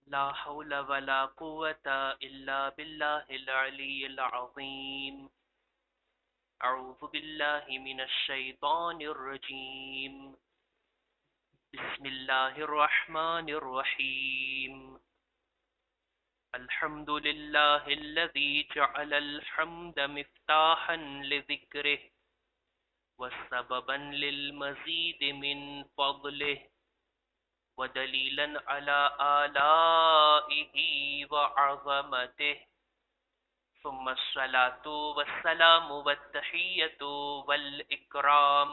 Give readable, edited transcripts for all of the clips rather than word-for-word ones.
لا حول ولا قوة إلا بالله العلي العظيم. أعوذ بالله من الشيطان الرجيم. بسم الله الرحمن الرحيم. الحمد لله الذي جعل الحمد مفتاحا لذكره وسببا للمزيد من فضله ودليلا على آلائه وعظمته. ثم الصلاة والسلام والتحية والإكرام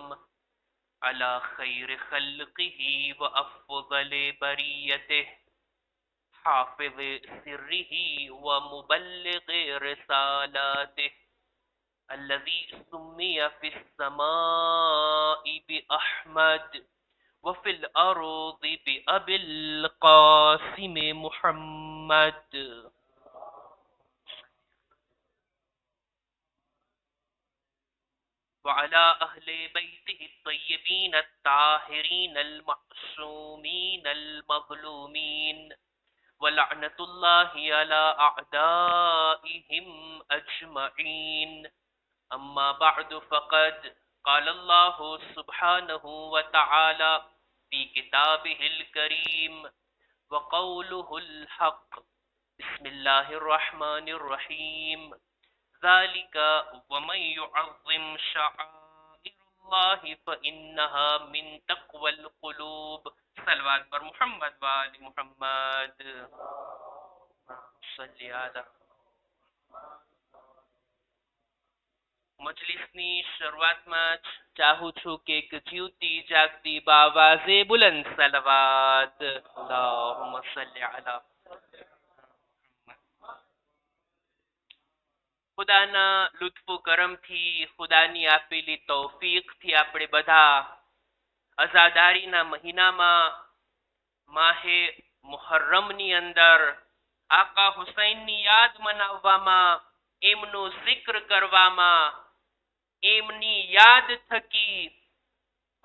على خير خلقه وأفضل بريته حافظ سره ومبلغ رسالاته الذي سمي في السماء بأحمد وفي الأرض بأبي القاسم محمد. وعلى أهل بيته الطيبين الطاهرين المعصومين المظلومين ولعنة الله على أعدائهم أجمعين. أما بعد فقد قال الله سبحانه وتعالى في كتابه الكريم وقوله الحق. بسم الله الرحمن الرحيم. ذلك ومن يعظم شعائر الله فإنها من تقوى القلوب. صلوات پر محمد وآل محمد. صلی علی. મજલિસની શરૂઆતમાં જ ચાહું છું કે એક જીવતી જાગતી બાવાઝે બુલંદ સલવાત. અલ્લાહુમ્મા સલ્લી અલા. ખુદાના લુત્ફુ કરમથી, ખુદાની આપેલી તૌફીકથી આપણે બધા અઝાદારીના મહિનામાં માહે મુહર્રમની અંદર આકા હુસૈનની યાદ મનાવવામાં, એમનું zikr કરવામાં, એમની યાદ થકી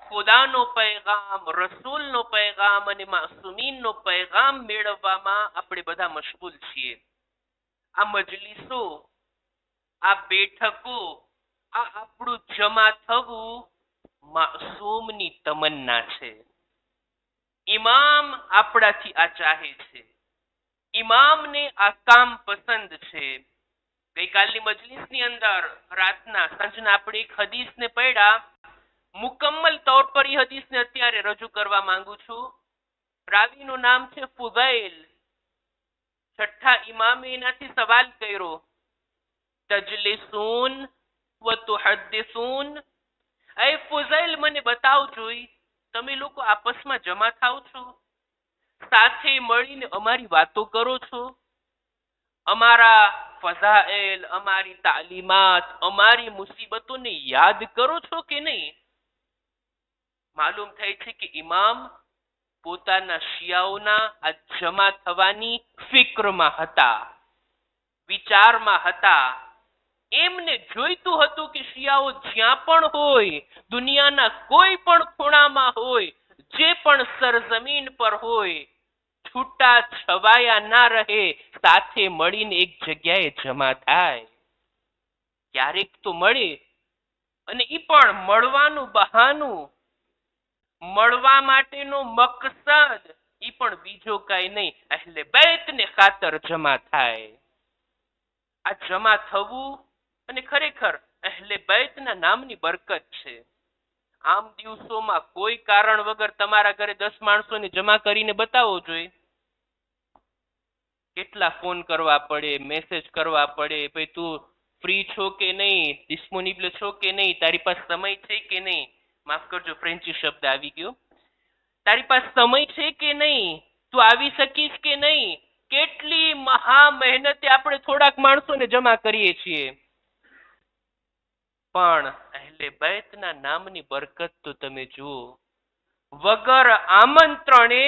ખુદાનો પૈગામ, રસૂલનો પૈગામ અને માસૂમીનનો પૈગામ મેળવવામાં આપણે બધા મશગુલ છીએ. આ મજલિસો, આ બેઠકો, આ આપણું જમા થવું માસૂમની તમન્ના છે. ઇમામ આપણાથી આ ચાહે છે. ઇમામને આ કામ પસંદ છે. ગઈકાલની મજલિસની અંદર રાતના સાંજના આપણે એક હદીસને પડ્યા. મુકમ્મલ તौर પર એ હદીસને અત્યારે રજૂ કરવા માંગુ છું. રાવીનું નામ છે ફુઝૈલ. છઠ્ઠા ઇમામે એનાથી સવાલ કર્યો, તજલિસૂન વ તુહદ્દિસૂન. એ ફુઝૈલ, મને બતાવજો, તમે લોકો આપસમાં જમા થાવ છો, સાથે મળીને અમારી વાતો કરો છો, અમારા ફઝાઇલ, અમારી તાલીમાત, અમારી મુસીબતોને યાદ કરો છો કે નહીં? માલુમ થાય છે કે ઇમામ પોતાના શિયાઓના આ જમા થવાની ફિક્રમાં હતા, વિચારમાં હતા. એમને જોઈતું હતું કે શિયાઓ જ્યાં પણ હોય, દુનિયાના કોઈ પણ ખૂણામાં હોય, જે પણ સરજમીન પર હોય, છૂટા છવાયા ના રહે, સાથે મળીને એક જગ્યાએ જમા થાય. ક્યારેક તો મળે, અને ઈ પણ મળવાનું બહાનું, મળવા માટેનો મકસદ ઈ પણ બીજો કાંઈ નહીં, અહલે બૈતને ખાતર જમા થાય. આ જમા થવું અને ખરેખર અહલે બૈતના નામની બરકત છે. આમ દિવસોમાં કોઈ કારણ વગર તમારા ઘરે 10 માણસોને જમા કરીને બતાવો જોઈએ. કેટલા ફોન કરવા પડે, મેસેજ કરવા પડે, ભાઈ તું ફ્રી છો કે નહીં, ડિસ્પોનિબલ છો કે નહીં, તારી પાસે સમય છે કે નહીં. માફ કરજો, ફ્રેન્ચી શબ્દ આવી ગયો. તારી પાસે સમય છે કે નહીં, તું આવી શકીશ કે નહીં. કેટલી મહા મહેનતે આપણે થોડાક માણસોને જમા કરીએ છીએ. પણ અહલે બૈતના નામની બરકત તો તમે જુઓ. વગર આમંત્રણે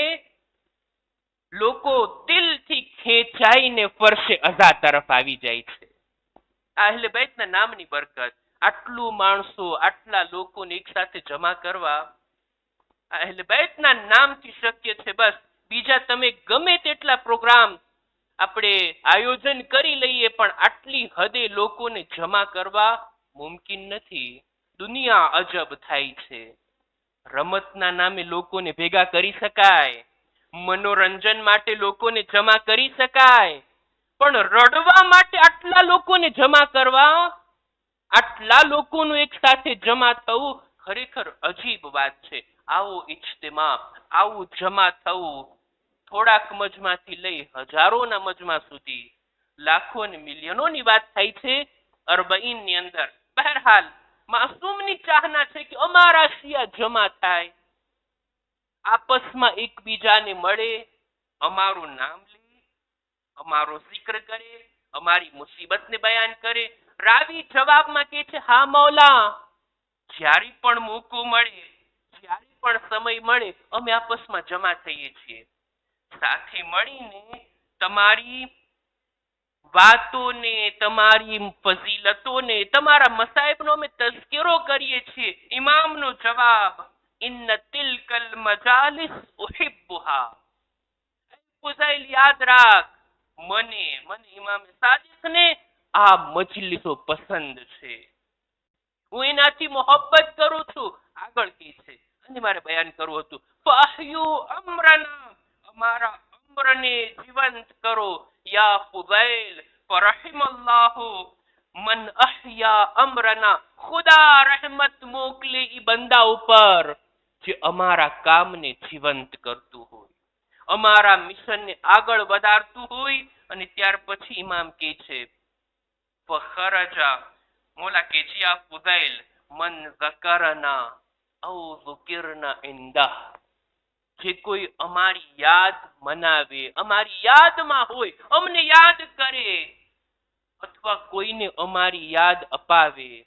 લોકો દિલથી ખેંચાઈને ફરશે અઝા તરફ આવી જાય છે. અહલે બૈતના નામની બરકત. આટલું માણસો, આટલા લોકોને એક સાથે જમા કરવા અહલે બૈતના નામથી શક્ય છે. બસ બીજા તમે ગમે તેટલા પ્રોગ્રામ આપણે આયોજન કરી લઈએ પણ આટલી હદે લોકોને જમા કરવા મુમકિન નથી. દુનિયા અજબ થાય છે. રમતના નામે લોકોને ભેગા કરી શકાય, મનોરંજન માટે લોકોને જમા કરી શકાય, પણ રડવા માટે આટલા લોકોને જમા કરવા, આટલા લોકોનું એક સાથે જમા થવું ખરેખર અજીબ વાત છે. આવો ઇજ્તિમા, આવું જમા થવું થોડાક મજમાંથી લઈ હજારોના મજમા સુધી, લાખો અને મિલિયનોની વાત થાય છે અરબઈન ની અંદર. બહરહાલ માસૂમની ચાહના છે કે અમારા શિયા જમા થાય, આપસમાં એકબીજાને મળે, અમારું નામ લે, અમારો જિક્ર કરે, અમારી મુસીબતને બયાન કરે. રાવી જવાબમાં કહે છે, હા મૌલા, જ્યારે પણ મોકો મળે, જ્યારે પણ સમય મળે અમે આપસમાં જમા થઈએ છીએ, સાથે મળીને તમારી વાતોને, તમારી ફઝીલતોને, તમારા મસાઈબનો અમે તઝકિરો કરીએ છીએ. ઇમામનો જવાબ, ઇન્ન તિલકલ મજાલિસ ઉહિબ્બુહા. ફુઝૈલ યાદ રાખ, મને ઇમામ સાદિકને આ મજલિસો પસંદ છે, હું એનાથી મોહબ્બત કરું છું. આગળ કી છે અને મારે બયાન કરવું હતું, ફઅહયુ અમરના, અમારા અમ્રને જીવંત કરો. યા ફુઝૈલ, ફરહિમલ્લાહુ મન અહયા અમરના. ખુદા રહેમત મોકલે ઈ બંદા ઉપર જે અમારા કામને જીવંત કરતું હોય, અમારા મિશનને આગળ વધારતું હોય. અને ત્યાર પછી ઇમામ કહે છે, ફખરજા, મોલા કે યા ફુઝૈલ, મન ઝકરના ઔ ઝુકિરના ઇન્દહ, જે કોઈ અમારી યાદ મનાવે, અમારી યાદમાં હોય, અમને યાદ કરે, અથવા કોઈને અમારી યાદ અપાવે,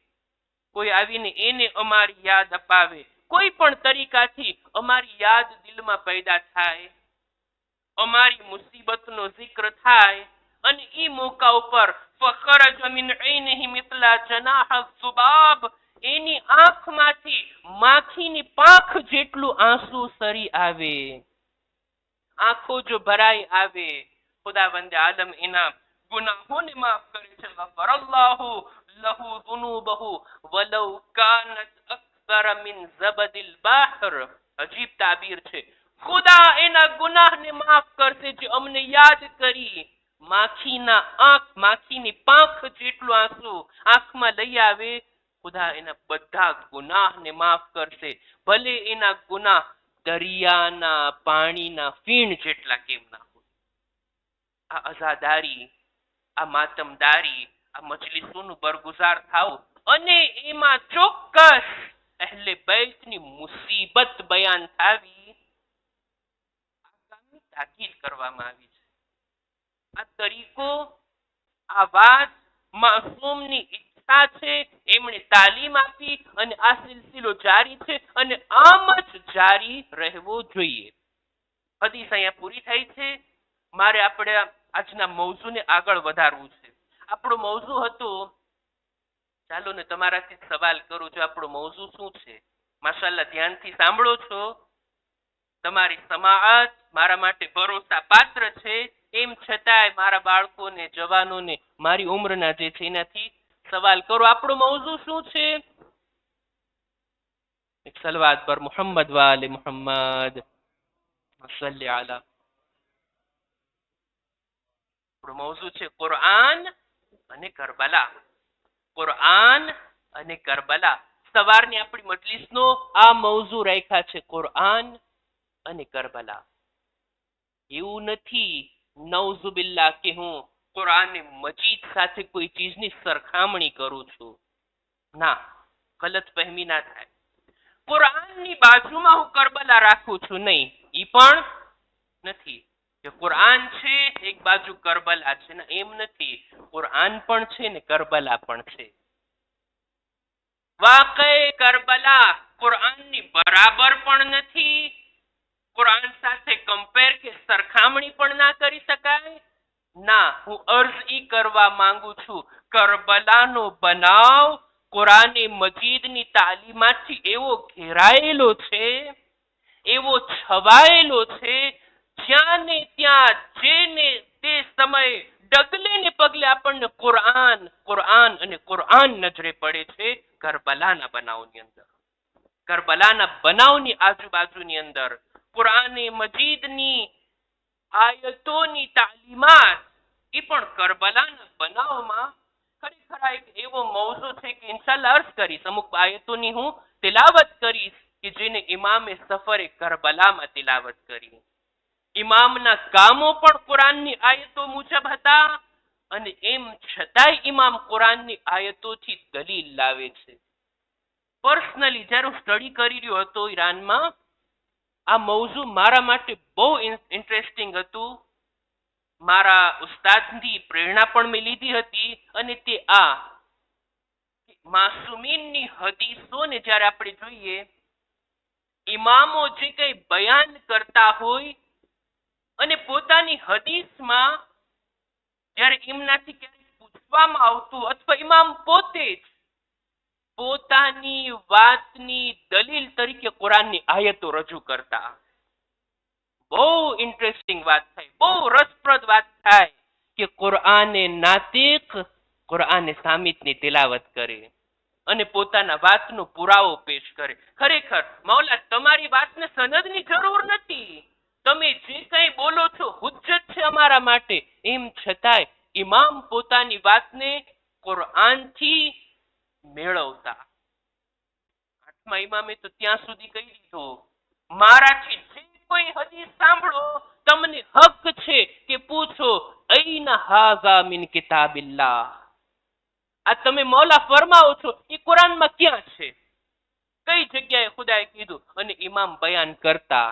કોઈ આવીને એને અમારી યાદ અપાવે, કોઈ પણ તરીકાથી અમારી યાદ દિલમાં પેદા થાય, અમારી મુસીબતનો જિક્ર થાય, અને ઈ મોકા ઉપર ફખરજ મિન ઐનિહી મિથલા જનાહ ઝુબાબ, એની આંખમાંથી માખીની પાંખ જેટલું આંસુ સરી આવે, આંખો જો ભરાઈ આવે, ખુદાવંદ આલમ એના ગુનાહોને માફ કરે છે. ગફરલ્લાહુ લહુ ઝુનુબહુ વલૌ કાનત અક્સર મિન ઝબદિલ બહર. અજીબ તાબીર છે. ખુદા એના ગુનાહને માફ કરશે જે અમને યાદ કરી, માખીની પાંખ જેટલું આંસુ આંખમાં લઈ આવે, ખુદા એના બધા ગુનાહને માફ કરશે, ભલે એના ગુનાહ દરિયાના પાણીના ફીણ જેટલા કેમ ના હોય. આ અઝાદારી, આ માતમદારી, આ મજલિસોનું બરગુજાર થાવ અને એમાં ચોક્કસ અહેલે બૈતની મુસીબત બયાન થાવી, તાકીદ કરવામાં આવી છે. આ તરીકો, આ વાત માસૂમની ઈચ્છા છે, એમણે તાલીમ આપી અને આ સિલસિલો જારી છે અને આમ જ જારી રહેવો જોઈએ. હદીસ અહીંયા પૂરી થઈ છે. મારે આપણે આજના મૌઝુને આગળ વધારવું છે. આપણો મૌઝુ હતો, ચાલો ને તમારાથી સવાલ કરું છું, આપણો મૌઝુ શું છે? માશાઅલ્લાહ ધ્યાનથી સાંભળો છો. તમારી સમાઅત મારા માટે ભરોસા પાત્ર છે, એમ છતાંય મારા બાળકોને, જવાનોને, મારી ઉંમરના જે છે એનાથી સવાલ કરો. આપણો મૌઝુ શું છે? એક સલવાત પર મુહમ્મદ વાલે મુહમ્મદ સલ્લી અલા. આપણો મૌઝુ છે કુરઆન અને કરબલા. કુરઆન અને કરબલા. સવારની આપણી મજલિસનો આ મૌઝુ રાખ્યા છે, કુરઆન અને કરબલા. એવું નથી નૌઝુબિલ્લાહ કે હું કુરઆન મજીદ સાથે કોઈ ચીજની સરખામણી કરું છું. ના, ગલત ફહેમી ના થાય. કુરઆનની બાજુમાં હું કરબલા રાખું છું, નહીં. ઈ પણ નથી કે કુરઆન છે એક બાજુ કરબલા છે, ના એમ નથી. કુરઆન પણ છે ને કરબલા પણ છે. વાકઈ કરબલા કુરઆનની બરાબર પણ નથી, કુરઆન સાથે કમ્પેર કે સરખામણી પણ ના કરી શકાય. ના, હું અર્ઝ ઈ કરવા માંગુ છું, કરબલાનો બનાવ કુરાને મજીદની તાલીમાથી એવો ઘેરાયેલો છે, એવો છવાયેલો છે, જ્યાં ને ત્યાં જેને તે સમયે ડગલે ને પગલે આપણને કુરઆન કુરઆન અને કુરઆન નજરે પડે છે કરબલાના બનાવની અંદર. કરબલાના બનાવની આજુબાજુની અંદર કુરઆને મજીદની આયતોની તાલીમાત એ પણ કરબલાના બનાવમાં ખરેખર આ એક એવો મૌઝુ છે કે ઇન્શાલ્લાહ અર્ઝ કરીશ, અમુક આયતોની હું તિલાવત કરીશ કે જેને ઇમામે સફરે કરબલામાં તિલાવત કરી. ઇમામના કામો પણ કુરાનની આયતો મુજબ હતા અને એમ છતાંય ઇમામ કુરાનની આયતોથી દલીલ લાવે છે. પર્સનલી જ્યારે હું સ્ટડી કરી રહ્યો હતો ઈરાનમાં, આ મૌઝુ મારા માટે બહુ ઇન્ટરેસ્ટિંગ હતું. મારા ઉસ્તાદની પ્રેરણા પણ મેં લીધી હતી અને તે આ માસુમીનની હદીસોને જ્યારે આપણે જોઈએ, ઇમામો જે કંઈ બયાન કરતા હોય અને પોતાની હદીસમાં જ્યારે એમનાથી ક્યારેક પૂછવામાં આવતું અથવા ઇમામ પોતે જ પોતાની વાતની દલીલ તરીકે કુરાનની આયતો રજૂ કરતા. બહુ ઇન્ટરેસ્ટિંગ વાત થાય, બહુ રસપ્રદ વાત થાય કે કુરઆને નાતિક કુરઆને સામિતની તિલાવત કરે અને પોતાના વાતનો પુરાવો પેશ કરે. ખરેખર મૌલા તમારી વાતને સનદની જરૂર નથી, તમે જે કંઈ બોલો છો હુજ્જત છે અમારા માટે. એમ છતાંય ઇમામ પોતાની વાતને કુરઆનથી મેળવતા. આઠમા ઇમામે તો ત્યાં સુધી કહી દીધું, મારાથી જે કોઈ હદીસ સાંભળો તમને હક છે કે પૂછો અઈના હાઝા મિન કિતાબિલ્લાહ. આ તમે મૌલા ફરમાવો છો એ કુરાનમાં ક્યાં છે, કઈ જગ્યાએ ખુદાએ કીધું? અને ઇમામ બયાન કરતા,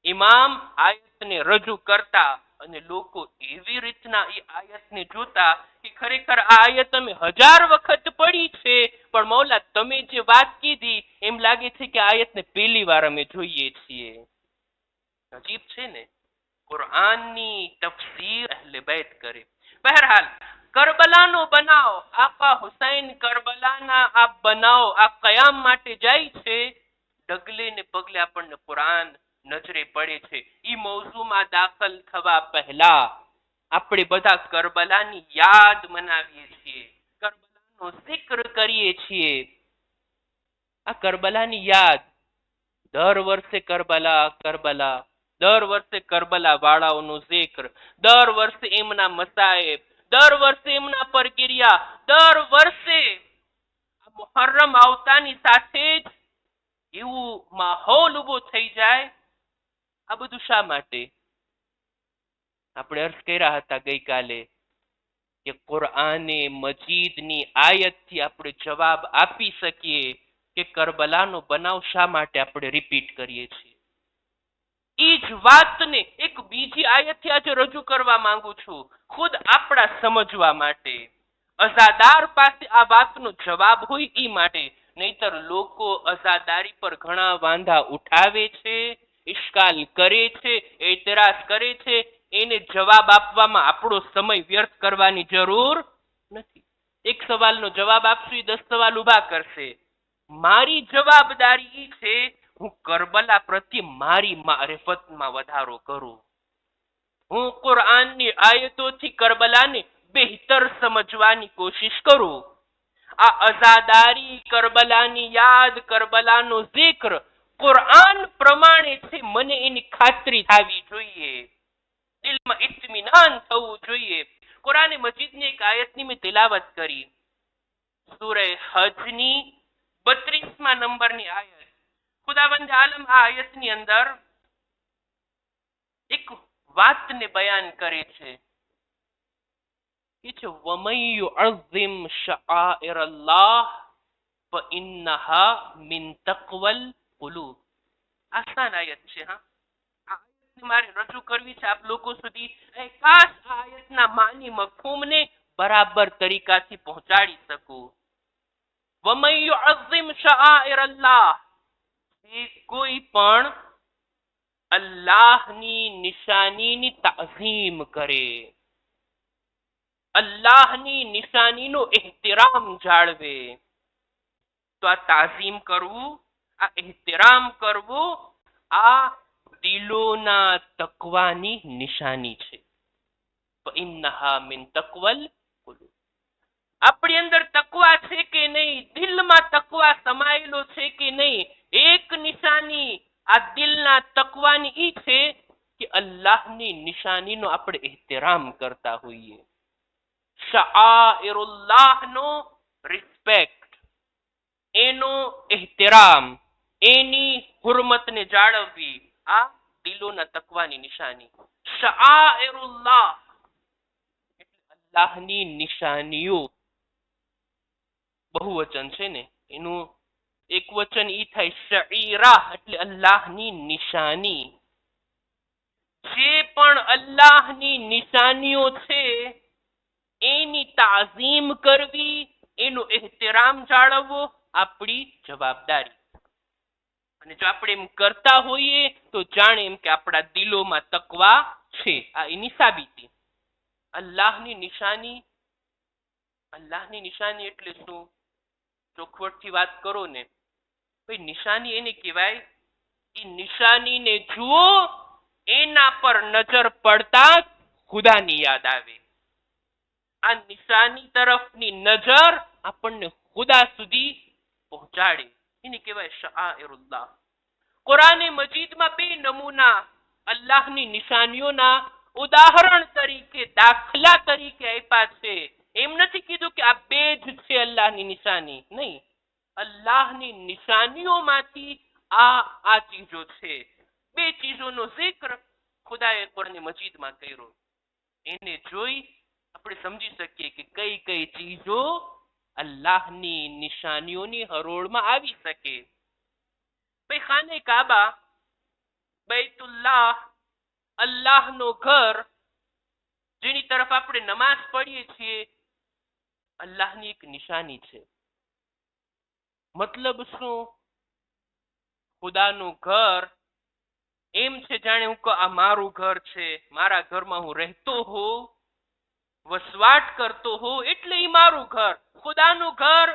ઇમામ આયતને રજૂ કરતા અને લોકો એવી રીતના એ આયતને જોતા કે ખરેખર આ આયત અમે 1000 વખત પડી છે પણ મૌલા તમે જે વાત કીધી એમ લાગે છે કે આયતને પહેલી વાર અમે જોઈએ છીએ. અજીબ છે ને, કુરઆનની તફસીર અહલે બેત કરે. બહરહાલ કરબલાનો બનાવ, આકા હુસૈન કરબલાના આ બનાવ આ કયામ માટે જાય છે, ડગલે ને પગલે આપણને કુરાન નજરે પડે છે. ઈ મૌઝુમાં દાખલ થવા પહેલા આપણે બધા કરબલાની યાદ મનાવીએ છીએ, કરબલાનો zikr કરીએ છીએ. આ કરબલાની યાદ દર વર્ષે કરબલા કરબલા, દર વર્ષે કરબલા વાળાઓનું zikr, દર વર્ષે એમના મસાયબ, દર વર્ષે એમના પરગિરિયા, દર વર્ષે મુહર્રમ આવતાની સાથે જ એવું માહોલ ઉભો થઈ જાય. આ બધું શા માટે? આપણે અર્થ કર્યા હતા ગઈકાલે કે કુરઆને મજીદની આયતથી આપણે જવાબ આપી શકીએ કે કરબલાનો બનાવ શા માટે આપણે રિપીટ કરીએ છીએ. એ જ વાતને એક બીજી આયતથી આજે રજૂ કરવા માંગુ છું, ખુદ આપણા સમજવા માટે. અઝાદાર પાસે આ વાતનો જવાબ હોય એ માટે, નહીતર લોકો અઝાદારી પર ઘણા વાંધા ઉઠાવે છે, ઇશ્કાલ કરે છે, એતરાઝ કરે છે. એને જવાબ આપવામાં આપણો સમય વ્યર્થ કરવાની જરૂર નથી. એક સવાલનો જવાબ આપશું એ 10 સવાલ ઉભા કરશે. મારી જવાબદારી એ છે હું કરબલા પ્રત્યે મારી મારિફતમાં વધારો કરું, હું કુરઆનની આયતોથી કરબલાને બહેતર સમજવાની કોશિશ કરું. આ અઝાદારી, કરબલાની યાદ, કરબલાનો zikr કુરઆન પ્રમાણે છે, મને એની ખાતરી થવી જોઈએ, દિલમાં ઇત્મીનાન થવું જોઈએ. કુરાન મજીદની એક આયતની મેં તિલાવત કરી, સૂરે હજની 32મા નંબરની આયત. ખુદાવંદ આલમ આ આયતની અંદર એક વાતને બયાન કરે છે કે વમન યુઅઝિમ શઆઇર અલ્લાહ ફઇન્નહા મિન તક્વલ કુલૂબ. આસાન આયત છે. હા, આ આયતને મારે રજૂ કરવી છે આપ લોકો સુધી. કાશ આ આયતના માની મફહૂમને બરાબર તરીકાથી પહોંચાડી શકું. વમન યુઅઝિમ શઆઇર અલ્લાહ, જે કોઈ પણ અલ્લાહની નિશાનીની તાઝીમ કરે, અલ્લાહની નિશાનીનો એહતરામ જાળવે, તો આ તાઝીમ કરવું, આ એહતરામ કરવું, આ દિલોના તકવાની નિશાની છે. ઇન્નહા મિન તકવલ કુલૂબ. આપણી અંદર તકવા છે કે નહીં, દિલમાં તકવા સમાયેલો છે કે નહીં, એક નિશાની આ દિલના તકવાની ઈ છે કે અલ્લાહની નિશાનીનો આપણે એહતરામ કરતા હોઈએ. શાઆઇરુલ્લાહનો રિસ્પેક્ટ, એનો એહતરામ, એની હુરમતને જાળવવી, આ દિલોના તકવાની નિશાની. શાઆઇરુલ્લાહ એટલે અલ્લાહની નિશાનીઓ. બહુવચન છે ને, એનું એક વચન ઈ થાય શઈરા એટલે અલ્લાહની નિશાની. જે પણ અલ્લાહની નિશાનીઓ છે એની તાઝીમ કરવી, એનો એહતરામ જાળવવો આપણી જવાબદારી. અને જો આપણે એમ કરતા હોઈએ તો જાણે એમ કે આપણા દિલોમાં તકવા છે. આ એની સાબિતી. અલ્લાહની નિશાની, અલ્લાહની નિશાની એટલે શું? ચોખવટથી વાત કરો ને ભાઈ, નિશાની એને કહેવાય એ નિશાનીને જુઓ, એના પર નજર પડતા ખુદાની યાદ આવે. આ નિશાની તરફની નજર આપણને ખુદા સુધી પહોંચાડે, એને કહેવાય શાઆઇરુલ્લાહ. કુરાને મજીદમાં બે નમૂના અલ્લાહની નિશાનીઓના ઉદાહરણ તરીકે, દાખલા તરીકે આપ્યા છે. એમ નથી કીધું કે આ બે જ છે અલ્લાહની નિશાની, નહીં. અલ્લાહની નિશાનીઓમાંથી આ ચીજો છે. બે ચીજોનો zikr ખુદાએ કુરાને મજીદમાં કર્યો. એને જોઈ આપણે સમજી શકીએ કે કઈ કઈ ચીજો અલ્લાહની નિશાનીઓની હરોળમાં આવી શકે. ભાઈ, ખાને કાબા, બૈતુલ્લાહ, અલ્લાહનો ઘર, જેની તરફ આપણે નમાઝ પઢીએ છીએ, અલ્લાહની એક નિશાની છે. મતલબ શું? ખુદાનું ઘર એમ છે જાણે હું કહું આ મારું ઘર છે, મારા ઘરમાં હું રહેતો હોઉં, વસવાટ કરતો હોઉં, એટલે એ મારું ઘર. ખુદાનું ઘર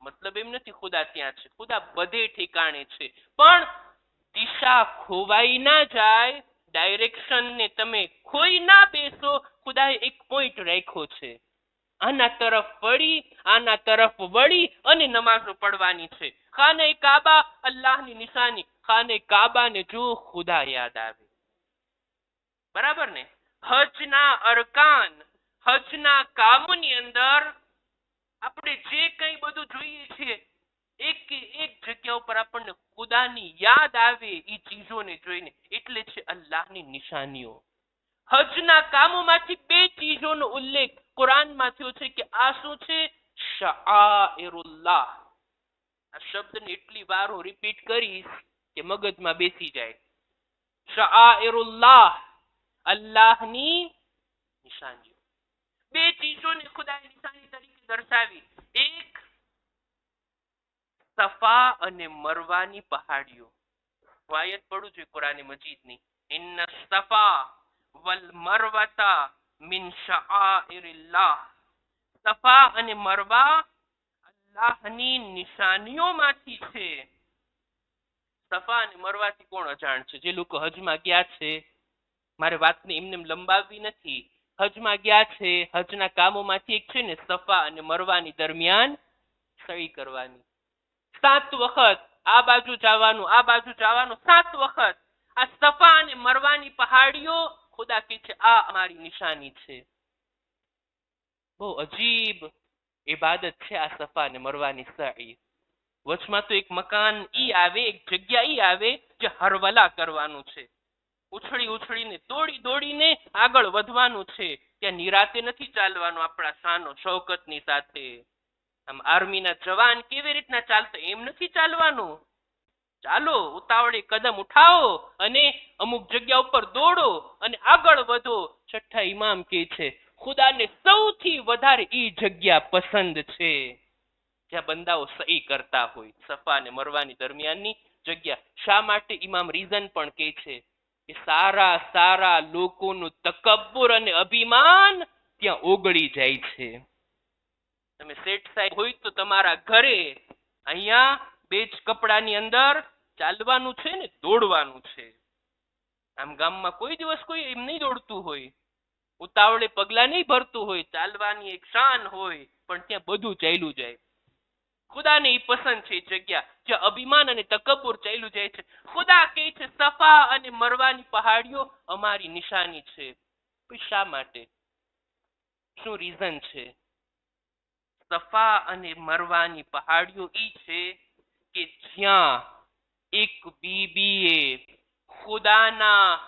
મતલબ એમ નથી ખુદા ત્યાં છે, ખુદા બધે ઠેકાણે છે, પણ દિશા ખોવાઈ ના જાય, ડાયરેક્શન ને તમે ખોઈ ના બેસો. ખુદાએ એક પોઈન્ટ રાખ્યો છે, આના તરફ વળી, આના તરફ વળી અને નમાઝો પડવાની છે. ખાને કાબા અલ્લાહની નિશાની. ખાને કાબાને જો ખુદા યાદ આવે. બરાબર ને? હજના અરકાન, હજના કામોની અંદર આપણે જે કંઈ બધું જોઈએ છીએ, એક જગ્યા ઉપર આપણને ખુદાની યાદ આવે એ ચીજોને જોઈને, એટલે છે અલ્લાહની નિશાનીઓ. હજના કામોમાંથી બે ચીજોનો ઉલ્લેખ કુરાનમાં થયો છે કે આ શું છે? શાઆઇરુલ્લાહ. આ શબ્દને એટલી વાર હું રિપીટ કરીશ કે મગજમાં બેસી જાય. શાઆઇરુલ્લાહ, અલ્લાહની નિશાનીઓ. બે ચીજોને ખુદાએ નિશાની તરીકે દર્શાવી. એક સફા અને મરવાની પહાડીઓ. આયત પડું છે કુરાને મજીદની, ઇન્ન સફા વલ મરવતા મિન શાઆઇરિલ્લાહ. સફા અને મરવા અલ્લાહની નિશાનીઓમાંથી છે. સફા અને મરવાથી કોણ અજાણ છે? જે લોકો હજમાં ગયા છે, મારે વાતને એમને લંબાવવી નથી, હજમાં ગયા છે, હજના કામોમાંથી એક છે ને સફા અને મરવાની દરમિયાન સહી કરવાની. 7 વખત આ બાજુ જવાનું, આ બાજુ જવાનું, 7 વખત. આ સફા અને મરવાની પહાડીઓ ખુદા કહે છે આ અમારી નિશાની છે. બહુ અજીબ ઇબાદત છે આ સફા અને મરવાની સહી. વચમાં તો એક મકાન ઈ આવે, એક જગ્યા ઈ આવે જે હરવલા કરવાનું છે. ઉછળી ઉછળીને, દોડી દોડીને આગળ વધવાનું છે. ત્યાં નિરાતે નથી ચાલવાનું આપણા શાનો શૌકતની સાથે. આમ આર્મીના જવાન કેવી રીતના ચાલતા એમ નથી ચાલવાનું. ચાલો, ઉતાવળે કદમ ઉઠાવો અને અમુક જગ્યા ઉપર દોડો અને આગળ વધો. છઠ્ઠા ઇમામ કહે છે ખુદાને સૌથી વધારે ઈ જગ્યા પસંદ છે જ્યાં બંદાઓ સહી કરતા હોય, સફા અને મરવાની દરમિયાનની જગ્યા. શા માટે? ઇમામ રીઝન પણ કહે છે કે સારા સારા લોકોનું તકબ્બુર અને અભિમાન ત્યાં ઓગળી જાય છે. તમે સેટ સાહેબ હોય તો તમારા ઘરે અહીંયા બે જ કપડાની અંદર ચાલવાનું છે ને દોડવાનું છે. આમ ગામમાં કોઈ દિવસ કોઈ એમ નહીં દોડતું હોય, ઉતાવળે પગલા નહીં ભરતું હોય, ચાલવાની એક શાન હોય, પણ ત્યાં બધું ચાલ્યું જાય. ખુદાને ઈ પસંદ છે જગ્યા જ્યાં અભિમાન અને તકબ્બુર ચાલ્યું જાય છે. ખુદા કહે છે સફા અને મરવાની પહાડીઓ અમારી નિશાની છે. શા માટે? શું રીઝન છે? સફા અને મરવાની પહાડીઓ ઈ છે કે જ્યાં એક બીબીએ ખુદાના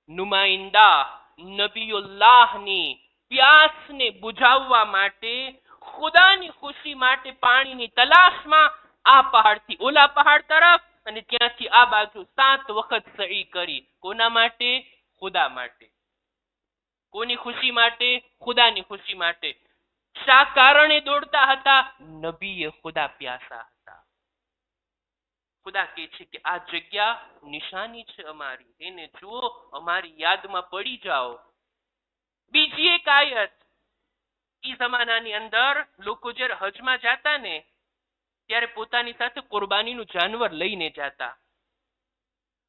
નુમાઇંદા નબીઉલ્લાહની પ્યાસને બુઝાવવા માટે, ખુદાની ખુશી માટે પાણીની તલાશમાં આ પહાડથી ઓલા પહાડ તરફ અને ત્યાંથી આ બાજુ 7 વખત સહી કરી. કોના માટે? ખુદા માટે. કોની ખુશી માટે? ખુદાની ખુશી માટે. શા કારણે દોડતા હતા? નબીએ ખુદા પ્યાસા હતા. ખુદા કહે છે કે આ જગ્યા નિશાની છે અમારી, એને જુઓ, અમારી યાદમાં પડી જાઓ. બીજી એક આયત, ઈ જમાનાની અંદર લોકો જ્યારે હજમાં જાતા ને ત્યારે પોતાની સાથે કુરબાનીનું જાનવર લઈને જાતા,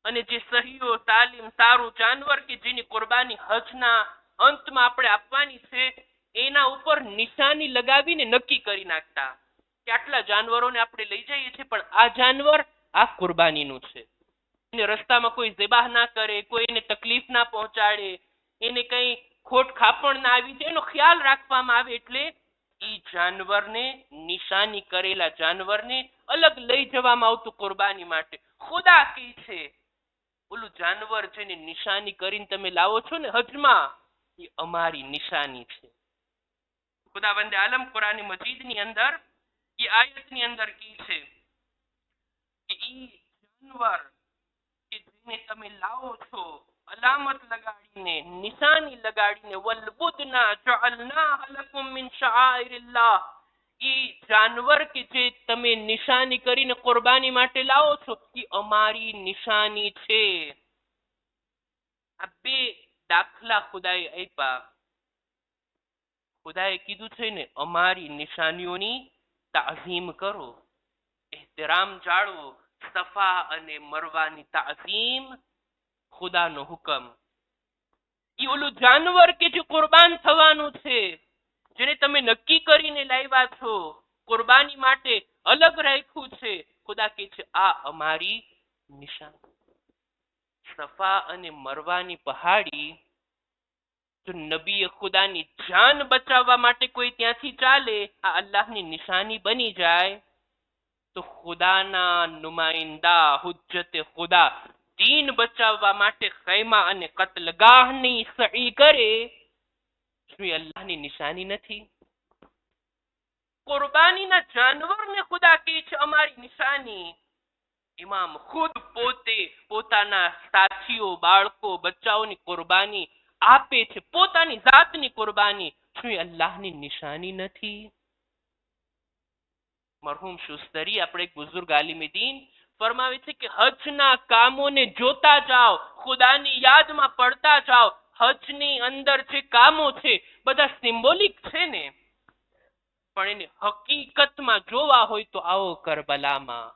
અને જે સહીઓ તાલીમ સારું જાનવર કે જેની કુરબાની હજના અંતમાં આપણે આપવાની છે એના ઉપર નિશાની લગાવીને નક્કી કરી નાખતા કે આટલા જાનવરોને આપણે લઈ જઈએ છીએ, પણ આ જાનવર આ કુરબાનીનું છે. એને રસ્તામાં કોઈ ઝિબાહ ના કરે, કોઈ એને તકલીફ ના પહોંચાડે, એને કઈ ખોટ ખાપણ ના આવી જાય, એનો ખ્યાલ રાખવામાં આવે. એટલે ઈ જાનવરને, નિશાની કરેલા જાનવરને અલગ લઈ જવામાં આવતું કુરબાની માટે. ખુદા કહે છે ઓલું જાનવર જેને નિશાની કરીને તમે લાવો છો ને હજમાં, એ અમારી નિશાની છે. ખુદાવંદે આલમ કુરાન મજીદની અંદર એ આયતની અંદર કહે છે કે ઈ જાનવર કે જેને તમે લાવો છો અલામત લગાડીને, નિશાની લગાડીને, વલબુદના જઅલનાહ લકુમ મિન શઆઇરિલ્લાહ, ઈ જાનવર કે જે તમે નિશાની કરીને કુરબાની માટે લાવો છો એ અમારી નિશાની છે. આ બે દાખલા ખુદાએ આપ્યા. ખુદાએ કીધું છે ને અમારી નિશાનીઓની તાઝીમ કરો, એહતરામ જાળવો. સફા અને મરવાની તાઝીમ ખુદાનો હુકમ. ઈ ઓલું જાનવર કે જે કુરબાન થવાનું છે, જેને તમે નક્કી કરીને લાવ્યા છો, કુરબાની માટે અલગ રાખ્યું છે, ખુદા કહે છે આ અમારી નિશાની. સફા અને મરવાની પહાડી જો નબીએ ખુદાની જાન બચાવવા માટે કોઈ ત્યાંથી ચાલે, આ અલ્લાહની નિશાની બની જાય, તો ખુદાના નુમાઇંદા હુજ્જતે ખુદા દીન બચાવવા માટે ખૈમા અને કત્લગાહની સહી કરે, શું એ અલ્લાહની નિશાની નથી? કુરબાનીના જાનવરને ખુદા કહે છે અમારી નિશાની. ઇમામ ખુદ પોતે પોતાના સાથીઓ, બાળકો, બચ્ચાઓની કુરબાની આપે છે, પોતાની જાતની કુરબાની. શું એ અલ્લાહની નિશાની નથી? મરહુમ શુસ્તરી, આપણે એક બુઝુર્ગ આલિમ દીન, ફરમાવે છે કે હજના કામોને જોતા જાઓ, ખુદાની યાદમાં પડતા જાઓ. હજની અંદર જે કામો છે બધા સિમ્બોલિક છે ને, પણ એને હકીકતમાં જોવા હોય તો આવો કરબલામાં.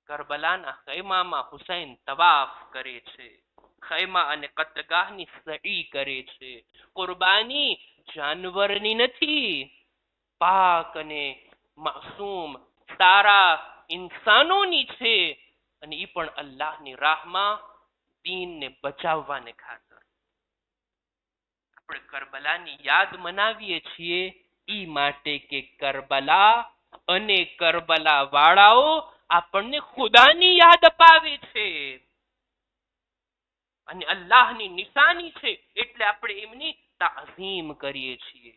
કરબલાના ખૈમામાં હુસૈન તવાફ કરે છે, ખૈમા અને કત્લગાહની સહી કરે છે. કુરબાની જાનવરની નથી, પાક અને માસૂમ સારા ઇન્સાનોની છે, અને એ પણ અલ્લાહની રાહમાં દીનને બચાવવાને ખાતર. આપણે કરબલાની યાદ મનાવીએ છીએ ઈ માટે કે કરબલા અને કરબલા વાળાઓ આપણને ખુદાની યાદ અપાવે છે અને અલ્લાહની નિશાની છે, એટલે આપણે એમની તાઝીમ કરીએ છીએ,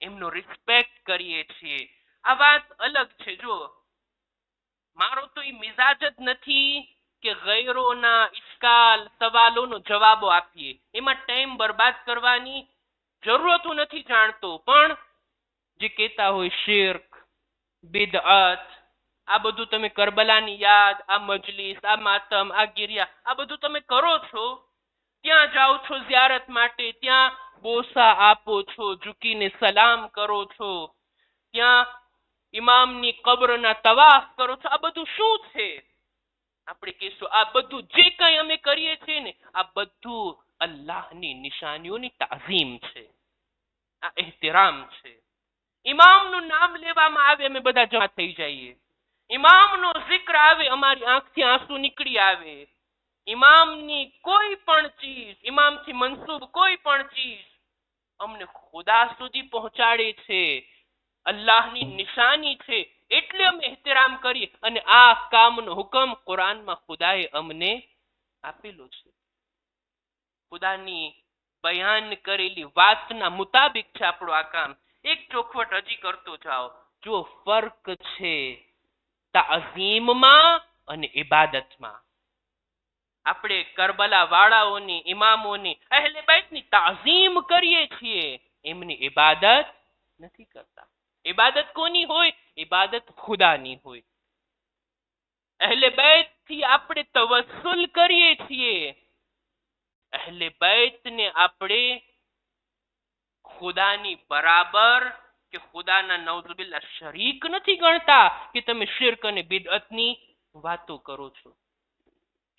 એમનો રિસ્પેક્ટ કરીએ છીએ. આ વાત અલગ છે. જો મારો તો એ મિજાજ જ નથી કે ગૈરોના ઇશ્કાલ સવાલોનો જવાબો આપીએ, એમાં ટાઈમ બરબાદ કરવાની જરૂરત હું નથી જાણતો, પણ જે કહેતા હોય શિર્ક, બિદઅત, આ બધું તમે કરબલાની યાદ, આ મજલિસ, આ માતમ, આ ગિરિયા, આ બધું તમે કરો છો, ત્યાં જાઓ છો ઝિયારત માટે, ત્યાં બોસા આપો છો, ઝૂકીને સલામ કરો છો, ત્યાં ઇમામની કબ્રના તવાફ કરો છો. આ બધું શું છે? આપણે કહીશું આ બધું જે કંઈ અમે કરીએ છીએ ને આ બધું અલ્લાહની નિશાનીઓની તાઝીમ છે, આ એહતરામ છે. ઇમામનું નામ લેવામાં આવે અમે બધા જમા થઈ જઈએ. ઇમામનો જિક્ર આવે અમારી આંખથી આંસુ નીકળી આવે. ઇમામની કોઈ પણ ચીજ, ઇમામથી મનસૂબ કોઈ પણ ચીજ અમને ખુદા સુધી પહોંચાડે છે, અલ્લાહની નિશાની છે, એટલે અમે એહતરામ કરીએ. અને આ કામનો હુકમ કુરાનમાં ખુદાએ અમને આપેલો છે. ખુદાની બયાન કરેલી વાતના મુતાબિક છે આપણું આ કામ. એક ચોખવટ હજી કરતો જાઓ, જો ફર્ક છે તાઝીમમાં અને ઇબાદતમાં. આપણે કરબલા વાળાઓની, ઇમામોની, અહેલે બેતની તાઝીમ કરીએ છીએ, એમની ઇબાદત નથી કરતા. ઇબાદત કોની હોય? ઇબાદત ખુદાની હોય. અહેલે બેતથી આપણે તવસ્સુલ કરીએ છીએ, અહેલે બેતને આપણે ખુદાની બરાબર કે ખુદાના નઉઝુબિલ્લાહ શરીક નથી ગણતા કે તમે શિર્ક અને બિદઅતની વાતો કરો છો.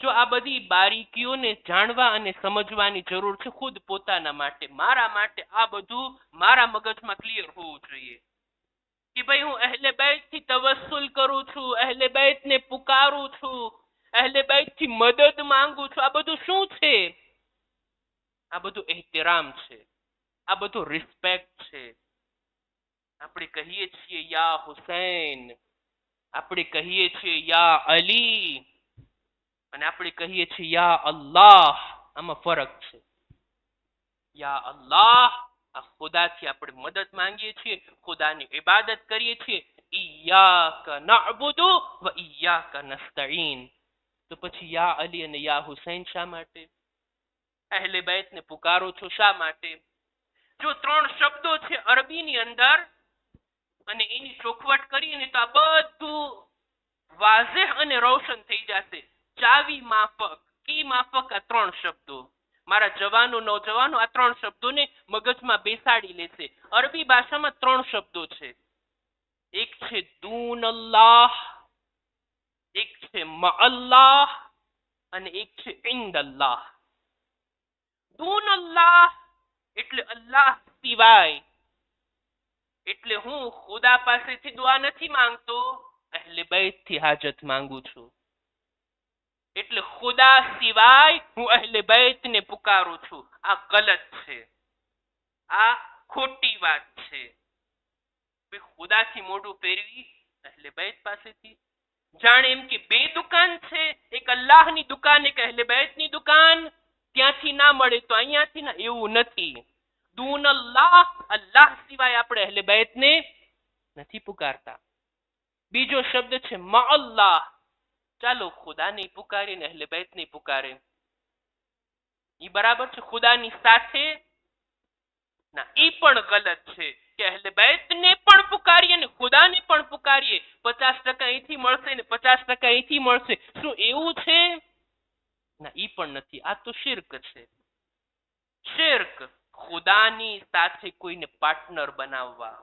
જો આ બધી બારીકીઓને જાણવા અને સમજવાની જરૂર છે ખુદ પોતાના માટે, મારા માટે. આ બધું મારા મગજમાં ક્લિયર હોવું જોઈએ કે ભાઈ હું અહેલે બેતથી તવસ્સુલ કરું છું, અહેલે બેતને પુકારું છું, અહેલે બેતથી મદદ માંગુ છું. આ બધું શું છે? આ બધું એહતરામ છે, આ બધું રિસ્પેક્ટ છે. આપણે કહીએ છીએ યા હુસૈન, આપણે કહીએ છીએ યા અલી, અને આપણે કહીએ છીએ યા અલ્લાહ. આમાં ફરક છે. યા અલ્લાહ, આ ખુદાથી આપણે મદદ માંગીએ છીએ, ખુદાની ઇબાદત કરીએ છીએ. ઇય્યાકા નઅબુદુ વ ઇય્યાકા નસ્તઈન. તો પછી યા અલી અને યા હુસૈન શા માટે? અહેલે બેતને પુકારો છો શા માટે? જો ત્રણ શબ્દો છે અરબીની અંદર અને એની ચોખવટ કરીએ તો આ બધું વાઝેહ અને રોશન થઈ જશે. ચાવી માફક, કી માફક, આ ત્રણ શબ્દો. મારા જવાનો નૌજવાનો આ ત્રણ શબ્દોને મગજમાં બેસાડી લેશે. અરબી ભાષામાં ત્રણ શબ્દો છે. એક છે દૂન અલ્લાહ, એક છે મઅલ્લાહ અને એક છે ઇન્દ અલ્લાહ. દૂન અલ્લાહ એટલે અલ્લાહ સિવાય. એટલે હું ખુદા પાસેથી દુઆ નથી માંગતો, અહેલે બેતથી હાજત માંગુ છું. એટલે ખુદા સિવાય હું અહેલે બેતને પુકારું છું. આ ગલત છે, આ ખોટી વાત છે. ખુદાથી મોઢું ફેરવી અહેલે બેત પાસેથી, જાણે એમ કે બે દુકાન છે, એક અલ્લાહની દુકાન, એક અહેલે બેતની દુકાન, ત્યાંથી ના મળે તો અહીંયાથી ના. એવું નથી. દૂન અલ્લાહ, અલ્લાહ સિવાય આપણે અહેલે બેતને નથી પુકારતા. બીજો શબ્દ છે મઅલ્લાહ. ચાલો ખુદા નહીં પુકારે ને અહેલે બેત નહીં પુકારે, ઈ બરાબર છે? ખુદાની સાથે ના, ઈ પણ ગલત છે કે અહેલે બેતને પણ પુકારીએ ને ખુદાને પણ પુકારીએ. 50% અહીંથી મળશે ને 50% અહીંથી મળશે. શું એવું છે? ના, ઈ પણ નથી. આ તો શિર્ક છે. શિર્ક ખુદાની સાથે કોઈને પાર્ટનર બનાવવા,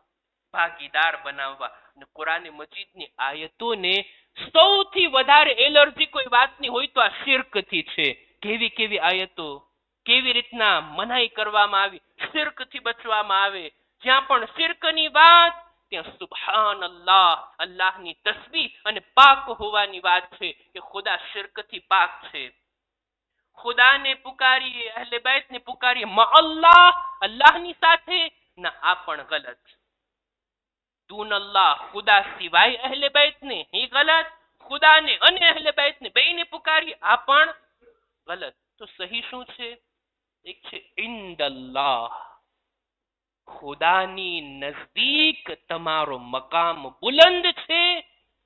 ભાગીદાર બનાવવા. અને કુરાન મજીદની આયતોને સૌથી વધારે એલર્જી કોઈ વાતની હોય તો આ શિર્કથી છે. કેવી કેવી આયતો, કેવી રીતના મનાઈ કરવામાં આવી શિર્કથી બચવામાં આવે. જ્યાં પણ શિર્કની વાત ત્યાં સુબહાનલ્લાહ, અલ્લાહની તસ્બીહ અને પાક હોવાની વાત છે કે ખુદા શિર્કથી પાક છે. ખુદાને પુકારીએ, અહેલે બેતને પુકારીએ મઅલ્લાહ, અલ્લાહની સાથે, ના, આ પણ ગલત. દૂન અલ્લાહ, ખુદા સિવાય અહેલે બેતને, એ ગલત. ખુદાને અને અહેલે બેતને બેયને પુકારીએ, આ પણ ગલત. તો સહી શું છે? એક છે ઇન્દ અલ્લાહ, ખુદાની નજદીક તમારો મકામ બુલંદ છે,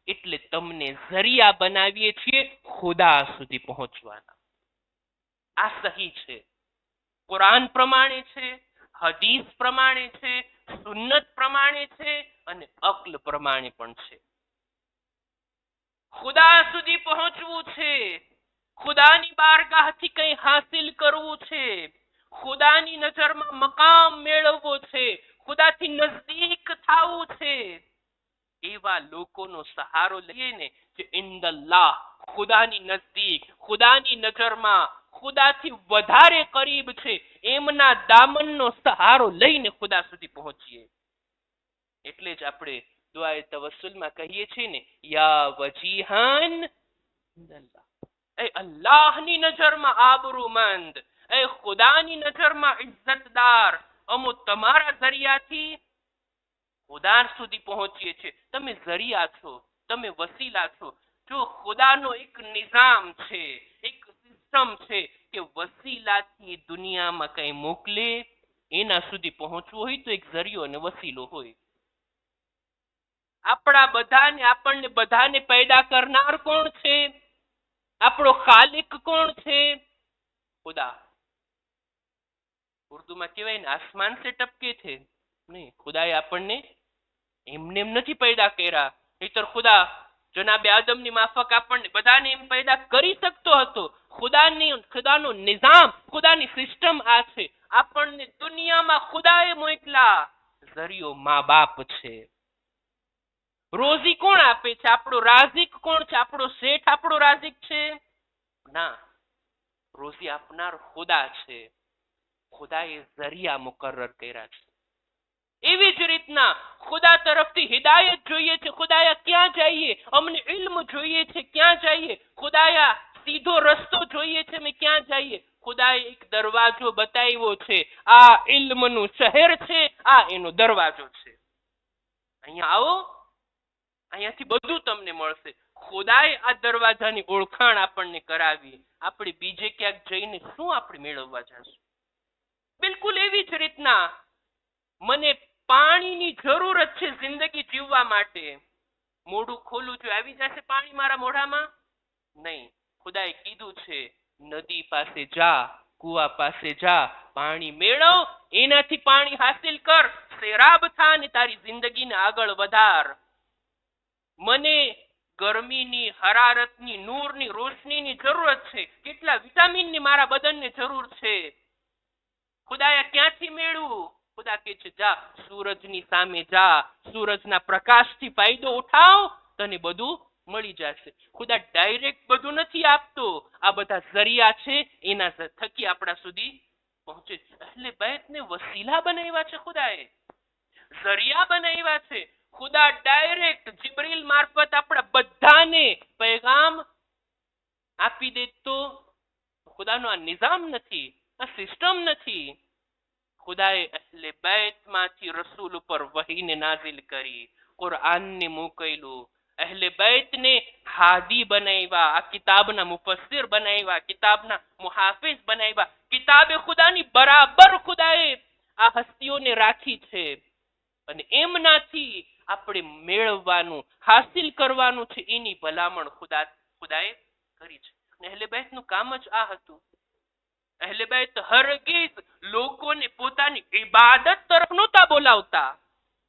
એટલે તમને ઝરિયા બનાવીએ છીએ ખુદા સુધી પહોંચવાના. આ સહી છે. કુરાન પ્રમાણે છે, હદીસ પ્રમાણે છે, સુન્નત પ્રમાણે છે અને અક્લ પ્રમાણે પણ છે. ખુદા સુધી પહોંચવું છે, ખુદાની બારગાહથી કંઈ હાસિલ કરવું છે, ખુદાની નજરમાં મકામ મેળવવો છે, ખુદાથી નજદીક થવું છે, એવા લોકોનો સહારો લઈએ ને જે ઇન્દલ્લાહ, ખુદાની નજદીક, ખુદાની નજરમાં ખુદાથી વધારે કરીબ છે એમના દામનનો સહારો લઈને ખુદા સુધી પહોંચીએ. એટલે જ આપણે દુઆએ તવસ્સુલમાં કહીએ છીએ ને, યા વજીહાન અલ્લાહ, એ અલ્લાહની નજરમાં આબરૂમંદ, એ ખુદાની નજરમાં ઇજ્જતદાર, અમો તમારા જરિયાથી ખુદા સુધી પહોંચીએ છીએ. તમે જરિયા છો, તમે વસીલા છો. જો ખુદાનો એક નિઝામ છે, એક સિસ્ટમ છે કે વસીલાથી દુનિયામાં કઈ મોકલે, એના સુધી પહોંચવું હોય તો એક જરિયો અને વસીલો હોય. આપણને બધાને પેદા કરનાર કોણ છે? આપણો ખાલિક કોણ છે? ખુદા. ઉર્દુમાં કહેવાય ને, આસમાન સે ટપકે થે નહીં, ખુદાએ આપણને એમને એમ નથી પેદા કર્યા. નહીતર ખુદા જનાબે આદમની માફક આપણને બધાને એમ પેદા કરી શકતો હતો. ખુદાનો નિઝામ, ખુદાની સિસ્ટમ આ છે. આપણને દુનિયામાં ખુદાએ મોકલા, જરિયો મા બાપ છે. રોઝી કોણ આપે છે? આપણો રાઝિક કોણ છે? આપણો શેઠ આપણો રાઝિક છે? ના, રોઝી આપનાર ખુદા છે. ખુદાએ જરિયા મુકર્રર કર્યા છે. એવી જ રીતના ખુદા તરફથી હિદાયત જોઈએ છે. ખુદાયા ક્યાં જઈએ? અમને ઇલ્મ જોઈએ છે, ક્યાં જઈએ? ખુદાયા સીધો રસ્તો જોઈએ છે, મેં ક્યાં જઈએ? ખુદાએ એક દરવાજો બતાવ્યો છે. આ ઇલ્મનું શહેર છે, આ એનો દરવાજો છે. અહીંયા આવો, અહીંયાથી બધું તમને મળશે. ખુદાએ આ દરવાજાની ઓળખાણ આપણને કરાવી. આપણે બીજે ક્યાંક જઈને શું આપણે મેળવવા જશું? બિલકુલ એવી જ રીતના મને પાણીની જરૂરત છે જિંદગી જીવવા માટે. મોઢું ખોલું છું, આવી જશે પાણી મારા મોઢામાં? નહીં. ખુદાએ કીધું છે, નદી પાસે જા, કુવા પાસે જા, પાણી મેળવ, એનાથી પાણી હાસિલ કર, સેરાબ થા ને તારી જિંદગીને આગળ વધાર. મને ગરમીની, હરારતની, નૂરની, રોશનીની જરૂરત છે. કેટલા વિટામિનની મારા બદનને જરૂર છે. ખુદાએ ક્યાંથી મેળવું? ખુદા કહે છે, જા સૂરજની સામે જા, સૂરજના પ્રકાશથી ફાયદો ઉઠાવ, તને બધું મળી જશે. ખુદા ડાયરેક્ટ બધું નથી આપતો. આ બધા જરિયા છે, એના થકી આપણા સુધી પહોંચે. એટલે બેતને વસીલા બનાવ્યા છે ખુદાએ, જરિયા બનાવ્યા છે. ખુદા ડાયરેક્ટ જિબ્રીલ મારફત આપણા બધાને પૈગામ આપી દે તો ખુદાનો આ નિઝામ નથી, આ સિસ્ટમ નથી. ખુદાએ અહલે બેતમાંથી રસૂલ ઉપર વહીને નાઝિલ કરી, કુરઆનને મોકલ્યું, અહલે બેતને હાદી બનાવ્યા, આ કિતાબના મુફસ્સિર બનાવ્યા, કિતાબના મુહાફિઝ બનાવ્યા. કિતાબે ખુદાની બરાબર ખુદાએ આ હસ્તીઓને રાખી છે. અને એમનાથી આપણે મેળવવાનું, હાસિલ કરવાનું છે, એની ભલામણ ખુદાએ કરી છે. અને અહલે બેતનું કામ જ આ હતું. અહલે બેત હરગીઝ લોકોને પોતાની ઇબાદત તરફ નહોતા બોલાવતા.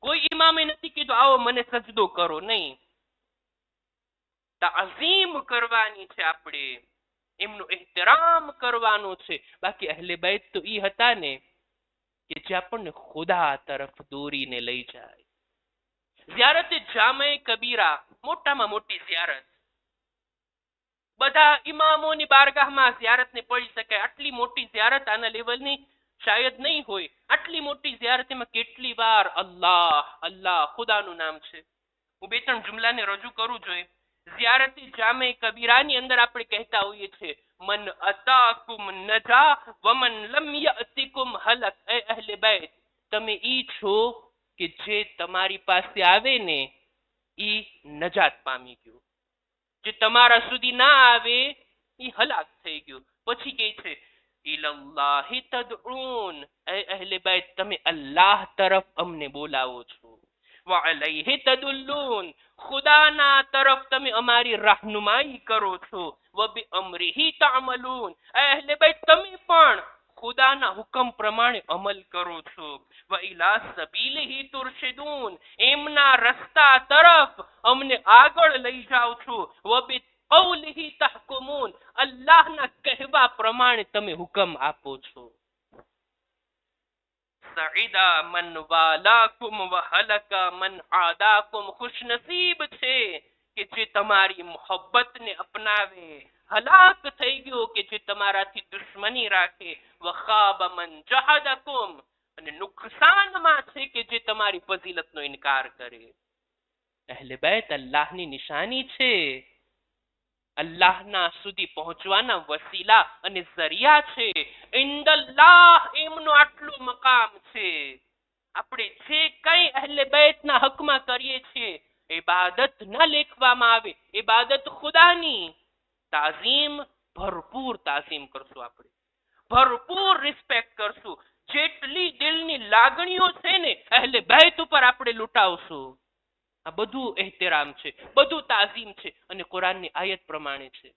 કોઈ ઇમામે નથી કીધું આવો મને સજદો કરો, નહીં. તાઝીમ કરવાની છે, આપણે એમનો એહતરામ કરવાનો છે. બાકી અહલે બેત તો ઈ હતા ને કે જે આપણને ખુદા તરફ દોરીને લઈ જાય. ઝિયારત જામે કબીરા, મોટામાં મોટી ઝિયારત. બધા ઇમામોની બારગાહમાં ઝિયારતને પડી શકાય. આટલી મોટી ઝિયારત આના લેવલની શાયદ નહીં હોય. આટલી મોટી ઝિયારત, એમાં કેટલી વાર અલ્લાહ અલ્લાહ ખુદાનું નામ છે. હું બે ત્રણ જુમલાને રજૂ કરું જોઈએ. ઝિયારત જામે કબીરાની અંદર આપણે કહેતા હોઈએ છીએ, મન અતાકુમ નજા વમન લમ યઅતિકુમ હલક. એ અહલે બેત, તમે ઈ છો કે જે તમારી પાસે આવે ને ઈ નજાત પામી ગયું, જે તમારા સુધી ના આવે ઈ હલાક થઈ ગયું. પછી કહે છે ઇલલ્લાહી તદઉન, એ અહલે બેત તમે અલ્લાહ તરફ અમને બોલાવો છો. વઅલૈહી તદુલ્લુન, ખુદાના તરફ તમે અમારી રહેનુમાઈ કરો છો. વબિઅમરિહી તઅમલુન, એ અહલે બેત તમે પણ ખુદાના હુકમ પ્રમાણે અમલ કરો છો. વઇલા સબીલિહી તુરશિદૂન, એમના રસ્તા તરફ અમને આગળ લઈ જાઓ છો. વબિકૌલિહી તહકુમૂન, અલ્લાહના કહેવા પ્રમાણે તમે હુકમ આપો છો. સઈદા મન વાલાકુમ વહલકા મન આદાકુમ, ખુશનસીબ છે કે જે તમારી મોહબ્બતને અપનાવે, હલાક થઈ ગયો કે જે તમારાથી દુશ્મની રાખે, વખાબ મન જહદકુમ, અને નુકસાનમાં છે કે જે તમારી ફજીલતનો ઇનકાર કરે. અહેલે બેત અલ્લાહની નિશાની છે, અલ્લાહના સુધી પહોંચવાના વસીલા અને ઝરિયા છે. ઇન્દલ્લાહ એમનું આટલું મકામ છે. આપણે જે કઈ અહેલે બેતના હકમાં કરીએ છીએ, ઇબાદત ન લેખવામાં આવે, ઇબાદત ખુદાની. તાઝીમ, ભરપૂર તાઝીમ કરશું, આપણે ભરપૂર રિસ્પેક્ટ કરશું. જેટલી દિલની લાગણીઓ છે ને અહેલે બેત ઉપર આપણે લૂંટાવશું. આ બધું એહતરામ છે, બધું તાઝીમ છે અને કુરાનની આયત પ્રમાણે છે.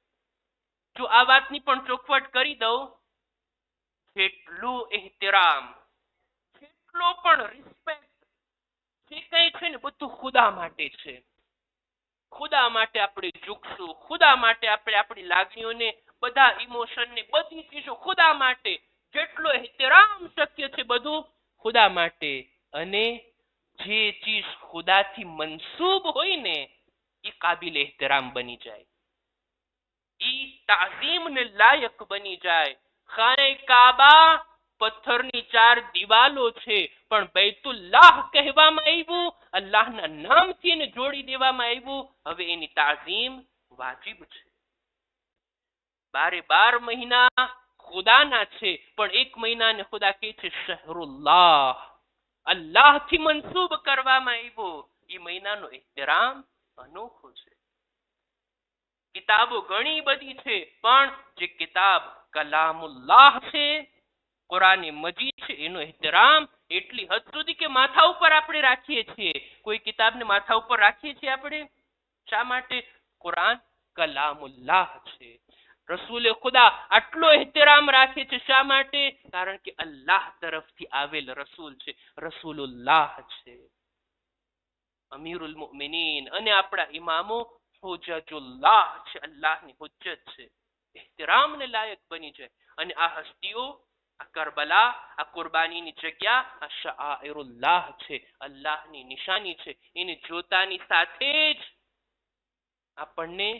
જો આ વાતની પણ ચોખવટ કરી દઉં, જેટલું એહતરામ, જેટલો પણ રિસ્પેક્ટ જે કઈ છે ને બધું ખુદા માટે છે. ખુદા માટે આપણે ઝૂકશું, ખુદા માટે આપણે આપણી લાગણીઓને, બધા ઇમોશનને, બધી ચીજો ખુદા માટે. જેટલો એહતરામ શક્ય છે બધું ખુદા માટે. અને જે ચીજ ખુદાથી મનસૂબ હોય ને એ કાબિલ એહતરામ બની જાય, એ તાઝીમને લાયક બની જાય. ખાને કાબા પથ્થરની 4 દિવાલો છે, પણ બૈતુલ્લાહ કહેવામાં આવ્યું, અલ્લાહના નામથી એને જોડી દેવામાં આવ્યું. હવે એની તાઝીમ વાજિબ છે. 12 મહિના ખુદાના છે, પણ એક મહિનાને ખુદા કહે છે શહરુલ્લાહ, અલ્લાહથી મનસૂબ કરવામાં આવ્યો. એ મહિનાનો એહતરામ અનોખો છે. કિતાબો ઘણી બધી છે, પણ જે કિતાબ કલામુલ્લાહ છે, કુરાન મજીદ છે, એનો એહતરામ એટલી હદ સુધી કે માથા ઉપર આપણે રાખીએ છીએ. કોઈ કિતાબને માથા ઉપર રાખીએ છીએ આપણે, શા માટે? કુરાન કલામુલ્લાહ છે. રસૂલે ખુદા આટલો એહતરામ રાખે છે, શા માટે? કારણ કે અલ્લાહ તરફથી આવેલ રસૂલ છે, રસૂલુલ્લાહ છે. અમીરુલ મુમિનીન અને આપણા ઇમામો હુજ્જતુલ્લાહ છે, અલ્લાહની હુજ્જત છે. એહતરામને લાયક બની જાય. અને આ હસ્તીઓ, આ કરબલા, આ કુરબાનીની જગ્યા, આ શાઆઇરુલ્લાહ છે, અલ્લાહની નિશાની છે. એને જોતાની સાથે જ આપણને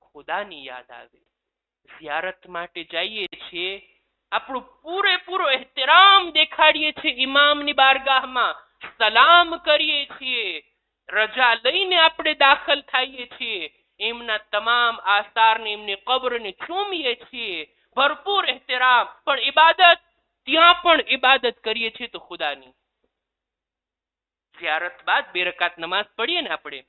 ખુદાની યાદ આવે. ઝિયારત માટે જઈએ છીએ, આપણું પૂરેપૂરો એહતરામ દેખાડીએ છીએ ઇમામની બારગાહમાં, સલામ કરીએ છીએ, રજા લઈને આપણે દાખલ થઈએ છીએ, એમના તમામ આસારને, એમની કબ્રને ચૂમીએ છીએ, ભરપૂર એહતરામ. પણ ઇબાદત, ત્યાં પણ ઇબાદત કરીએ છીએ તો ખુદાની. ઝિયારત બાદ 2 રકાત નમાઝ પડીએ ને આપણે,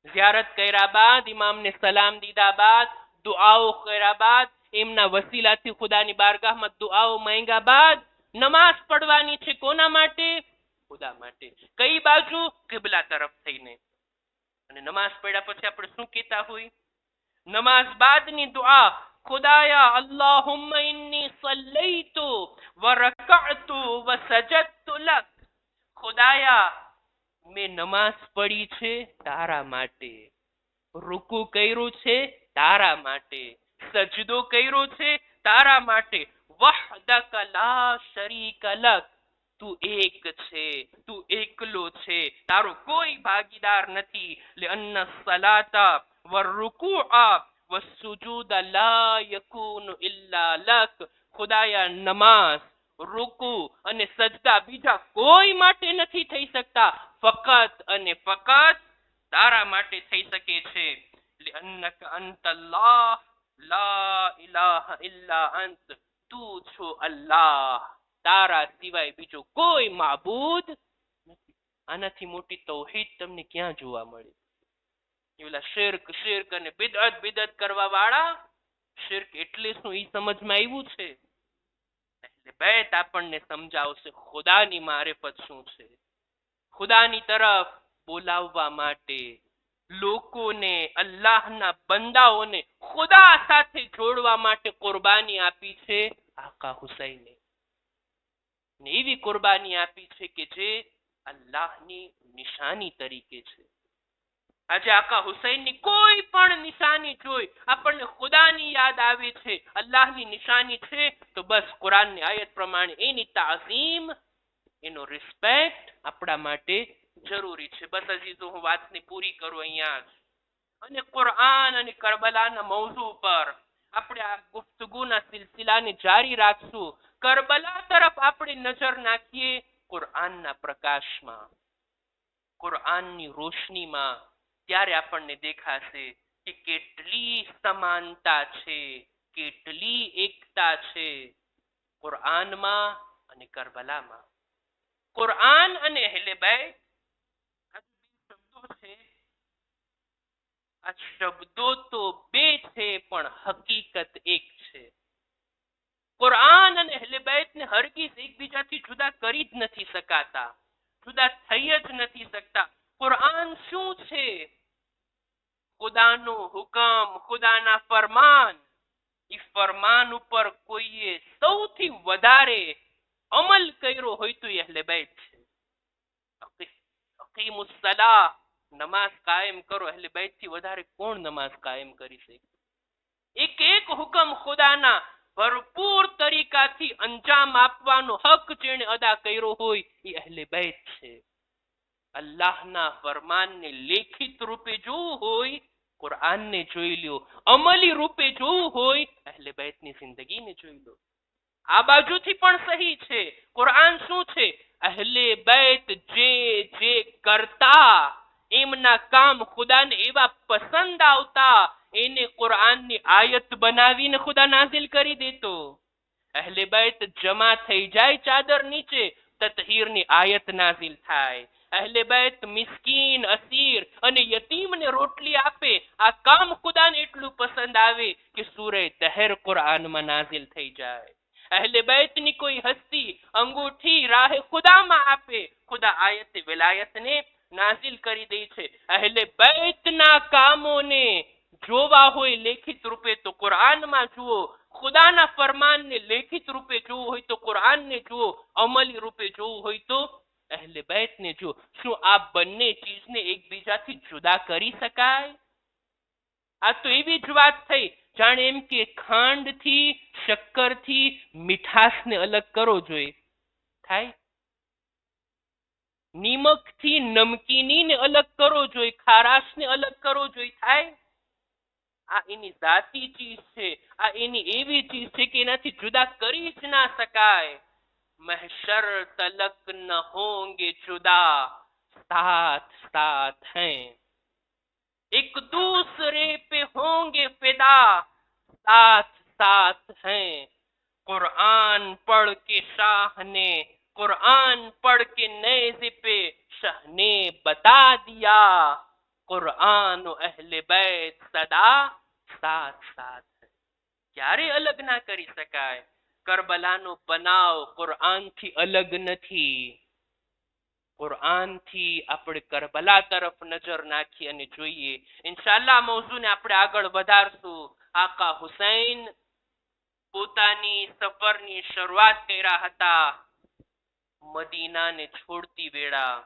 ઝિયારત કર્યા બાદ, ઇમામને સલામ દીધા બાદ, દુઆઓ કર્યા બાદ, એમના વસીલાથી ખુદાની બારગાહમાં દુઆઓ માંગ્યા બાદ નમાઝ પડવાની છે. કોના માટે? ખુદા માટે. કઈ બાજુ? કિબલા તરફ થઈને. અને નમાઝ પડ્યા પછી આપણે શું કહેતા હોય? નમાઝ બાદની દુઆ, ખુદાયા અલ્લાહુમ્મા ઇન્ની સલ્લૈતુ વ રકઅતુ વ સજદતુ લક. ખુદાયા, મેં નમાઝ પડી છે તારા માટે, રૂકુ કર્યું છે તારા માટે, સજદો કર્યો છે તારા માટે. વહદક લા શરીક લક, તું એક છે, તું એકલો છે, તારો કોઈ ભાગીદાર નથી. લિઅન્ન સલાતા વરુકુઆ વસુજૂદ લા યકૂનુ ઇલ્લા લક. ખુદાયા, નમાઝ, રૂકુ અને સજદા બીજા કોઈ માટે નથી થઈ શકતા, ફકત અને ફકત તારા માટે થઈ શકે છે. લિઅન્નક અંતલ્લાહ લા ઇલાહા ઇલ્લા અંત, તું છો અલ્લાહ, તારા સિવાય બીજો કોઈ માબૂદ નથી. આનાથી મોટી તૌહીદ તમને ક્યાં જોવા મળે? એલા શિર્ક અને બિદઅત કરવા વાળા, શિર્ક એટલે શું ઈ સમજમાં આવ્યું છે? એટલે બેત આપણને સમજાવશે ખુદાની મારિફત શું છે. ખુદાની તરફ બોલાવવા માટે, લોકોને, અલ્લાહના બંદાઓને ખુદા સાથે જોડવા માટે કુરબાની આપી છે આકા હુસૈને. એવી કુરબાની આપી છે કે જે અલ્લાહની નિશાની તરીકે છે. આજે આકા હુસૈનની કોઈ પણ નિશાની જોઈ આપણને ખુદાની યાદ આવે છે, અલ્લાહની નિશાની છે, તો બસ કુરાનની આયત પ્રમાણે એની તાઝીમ, એનો રિસ્પેક્ટ આપણા માટે જરૂરી છે. બસ અજીઝો, હું વાતને પૂરી કરું અહીંયા જ. અને કુરઆન અને કરબલાના મૌઝુ પર આપણે આ ગુફ્તગુના સિલસિલાને જારી રાખશું. કરબલા તરફ આપણે નજર નાખીએ કુરઆનના પ્રકાશમાં, કુરઆનની રોશનીમાં, ત્યારે આપણને દેખાશે કે કેટલી સમાનતા છે, કેટલી એકતા છે કુરઆનમાં અને કરબલામાં. કુરઆન અને અહેલે બેત આ શબ્દો છે, આ શબ્દો તો બે છે પણ હકીકત એક છે. કુરઆન અને અહેલે બેતને હરગીઝ એકબીજાથી જુદા કરી જ નથી શકાતા, જુદા થઈ જ નથી શકતા. કુરઆન શું છે? ખુદાનો હુકમ, ખુદાના ફરમાન. એ ફરમાન ઉપર કોઈએ સૌથી વધારે અમલ કર્યો હોય તો એ અહેલે બેત છે. અકીમુસ સલાહ, નમાઝ કાયમ કરો. અહેલે બેત થી વધારે કોણ નમાઝ કાયમ કરી શકે? એક એક હુકમ ખુદાના ભરપૂર તરીકાથી અંજામ આપવાનો હક જેણે અદા કર્યો હોય એ અહેલે બેત છે. અલ્લાહના ફરમાનને લેખિત રૂપે જોવું હોય કુરઆનને જોઈ લો, અમલી રૂપે જોવું હોય અહેલે બેતની જિંદગીને જોઈ લો. આ બાજુથી પણ સહી છે. કુરઆન શું છે? અહેલે બેત જે જે કરતા, એમના કામ ખુદાને એવા પસંદ આવતા, એને કુરઆનની આયત બનાવીને ખુદા નાઝિલ કરી દેતો. અહેલે બેત જમા થઈ જાય ચાદર નીચે, તતહીરની આયત નાઝિલ થાય. અહેલે બેત મિસ્કીન, અસીર અને યતીમને રોટલી આપે, આ કામ ખુદાને એટલું પસંદ આવે કે સૂરે દહેર કુરઆનમાં નાઝિલ થઈ જાય. અહેલે બેતની કોઈ હસ્તી અંગૂઠી રાહે ખુદામાં આપે, ખુદા આયત વિલાયતને નાઝિલ કરી દે છે. અહેલે બેતના કામોને જોવા હોય લેખિત રૂપે તો કુરઆનમાં જુઓ, ખુદાના ફરમાનને લેખિત રૂપે જોવું હોય તો કુરઆનને જુઓ, અમલી રૂપે જોવું હોય તો અહેલે બેતને જુઓ. શું આ બંને ચીજને એકબીજાથી જુદા કરી શકાય? આ તો એવી જ વાત થઈ જાણે એમ કે ખાંડથી શક્કરથી મીઠાશને અલગ કરો જોઈએ, થાય? નિમકથી નમકીનીને અલગ કરો જોઈએ, ખારાશને અલગ કરો જોઈએ, થાય? આ એની જાતી ચીજ છે, આ એની એવી ચીજ છે કે એનાથી જુદા કરી જ ના શકાય. महशर तलक न होंगे जुदा, साथ साथ हैं, एक दूसरे पे होंगे फिदा, साथ साथ हैं. कुरान पढ़ के शाह ने, कुरान पढ़ के नेज़े पे शाह ने बता दिया, कुरान अहले बैत सदा साथ साथ है. ક્યારે અલગ ના કરી શકાય? કરબલાનો બનાવ કુરઆનથી અલગ નથી. કુરઆનથી આપણે કરબલા તરફ નજર નાખી અને જોઈએ. ઇન્શાઅલ્લાહ મૌઝૂને આપણે આગળ વધારશું. આકા હુસૈન પોતાની સફરની શરૂઆત કર્યા હતા મદીનાને છોડતી વેળા.